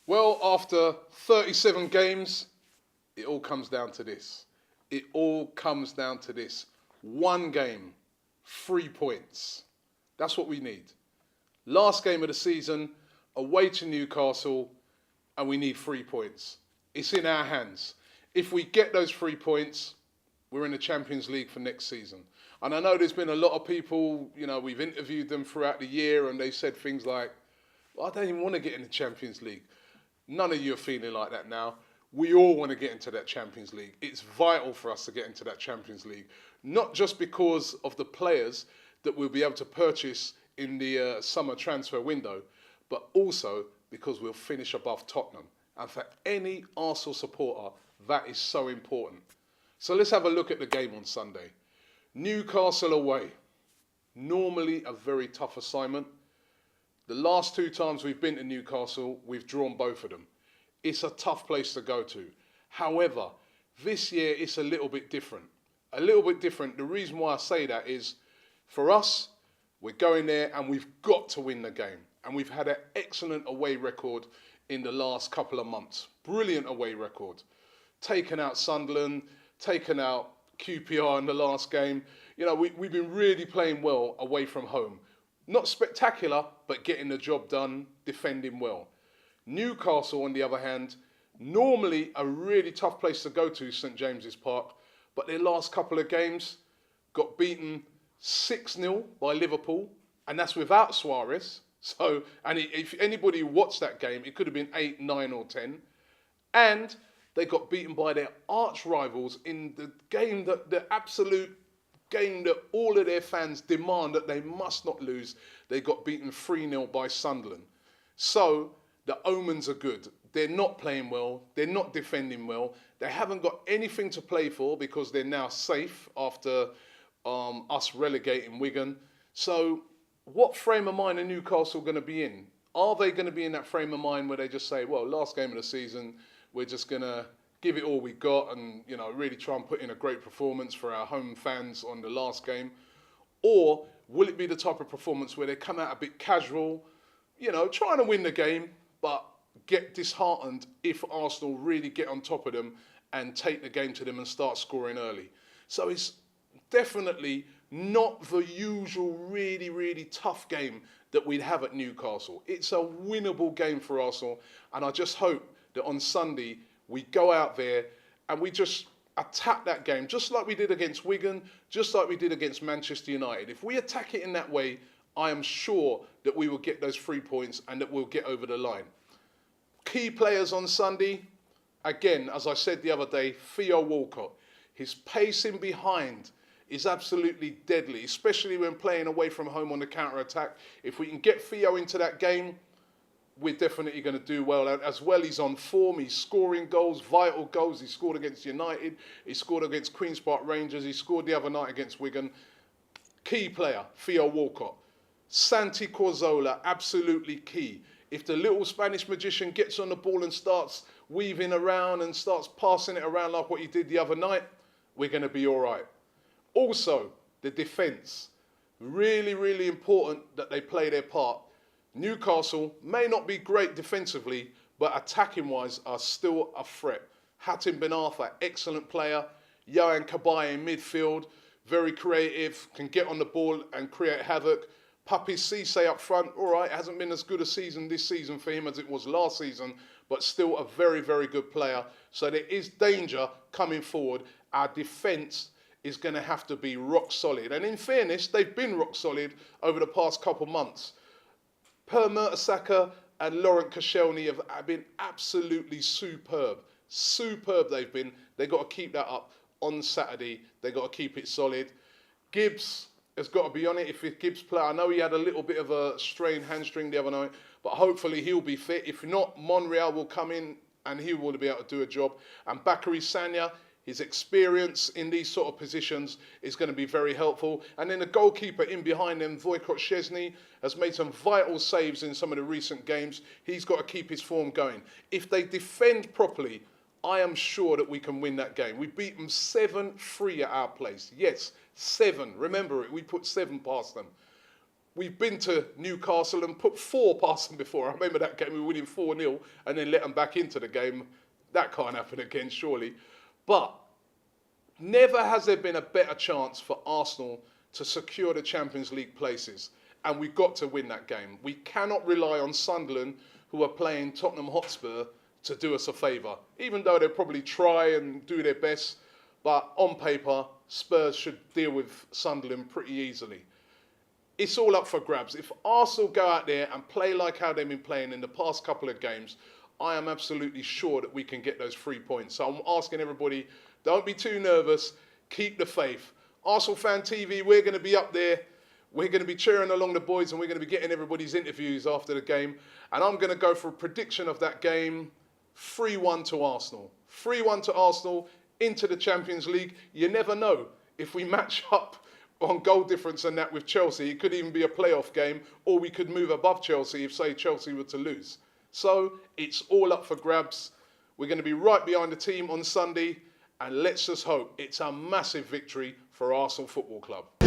Well, after 37 games, it all comes down to this. It all comes down to this. One game, 3 points. That's what we need. Last game of the season, away to Newcastle, and we need 3 points. It's in our hands. If we get those 3 points, we're in the Champions League for next season. And I know there's been a lot of people, we've interviewed them throughout the year, and they said things like, well, I don't even want to get in the Champions League. None of you are feeling like that now. We all want to get into that Champions League. It's vital for us to get into that Champions League. Not just because of the players that we'll be able to purchase in the summer transfer window, but also because we'll finish above Tottenham. And for any Arsenal supporter, that is so important. So let's have a look at the game on Sunday. Newcastle away. Normally a very tough assignment. The last 2 times we've been to Newcastle, we've drawn both of them. It's a tough place to go to. However, this year it's a little bit different. A little bit different. The reason why I say that is, for us, we're going there and we've got to win the game. And we've had an excellent away record in the last couple of months. Brilliant away record. Taken out Sunderland, taken out QPR in the last game. We've been really playing well away from home. Not spectacular, but getting the job done, defending well. Newcastle, on the other hand, normally a really tough place to go to, St James's Park, but their last couple of games got beaten 6-0 by Liverpool, and that's without Suarez. So, and if anybody watched that game, it could have been 8, 9 or 10. And they got beaten by their arch rivals in the game, the absolute game that all of their fans demand that they must not lose. They got beaten 3-0 by Sunderland. So the omens are good. They're not playing well. They're not defending well. They haven't got anything to play for because they're now safe after us relegating Wigan. So what frame of mind are Newcastle going to be in? Are they going to be in that frame of mind where they just say, well, last game of the season, we're just going to give it all we got and, really try and put in a great performance for our home fans on the last game? Or will it be the type of performance where they come out a bit casual, trying to win the game, but get disheartened if Arsenal really get on top of them and take the game to them and start scoring early? So it's definitely not the usual really, really tough game that we'd have at Newcastle. It's a winnable game for Arsenal, and I just hope that on Sunday we go out there and we just attack that game, just like we did against Wigan, just like we did against Manchester United. If we attack it in that way, I am sure that we will get those 3 points and that we'll get over the line. Key players on Sunday, again, as I said the other day, Theo Walcott. His pacing behind is absolutely deadly, especially when playing away from home on the counter-attack. If we can get Theo into that game, we're definitely going to do well. As well, he's on form. He's scoring goals, vital goals. He scored against United. He scored against Queen's Park Rangers. He scored the other night against Wigan. Key player, Theo Walcott. Santi Cazorla, absolutely key. If the little Spanish magician gets on the ball and starts weaving around and starts passing it around like what he did the other night, we're going to be all right. Also, the defence. Really, really important that they play their part. Newcastle may not be great defensively, but attacking-wise are still a threat. Hatem Ben Arthur, excellent player. Yohan Cabaye in midfield, very creative, can get on the ball and create havoc. Papi Cisse up front, all right, hasn't been as good a season this season for him as it was last season, but still a very, very good player. So there is danger coming forward. Our defence is going to have to be rock solid. And in fairness, they've been rock solid over the past couple months. Mertesacker and Laurent Koscielny have been absolutely superb. Superb they've been. They've got to keep that up on Saturday. They've got to keep it solid. Gibbs has got to be on it. If Gibbs play, I know he had a little bit of a strained hamstring the other night, but hopefully he'll be fit. If not, Monreal will come in and he will be able to do a job. And Bacary Sagna, his experience in these sort of positions is going to be very helpful. And then the goalkeeper in behind them, Wojciech Szczesny, has made some vital saves in some of the recent games. He's got to keep his form going. If they defend properly, I am sure that we can win that game. We beat them 7-3 at our place. Yes, 7. Remember it, we put 7 past them. We've been to Newcastle and put 4 past them before. I remember that game, we were winning 4-0 and then let them back into the game. That can't happen again, surely. But never has there been a better chance for Arsenal to secure the Champions League places. And we've got to win that game. We cannot rely on Sunderland, who are playing Tottenham Hotspur, to do us a favour. Even though they'll probably try and do their best. But on paper, Spurs should deal with Sunderland pretty easily. It's all up for grabs. If Arsenal go out there and play like how they've been playing in the past couple of games, I am absolutely sure that we can get those 3 points. So I'm asking everybody, don't be too nervous. Keep the faith. Arsenal Fan TV, we're going to be up there. We're going to be cheering along the boys and we're going to be getting everybody's interviews after the game. And I'm going to go for a prediction of that game, 3-1 to Arsenal. 3-1 to Arsenal into the Champions League. You never know. If we match up on goal difference and that with Chelsea, it could even be a playoff game, or we could move above Chelsea if, say, Chelsea were to lose. So it's all up for grabs. We're going to be right behind the team on Sunday, and let's just hope it's a massive victory for Arsenal Football Club.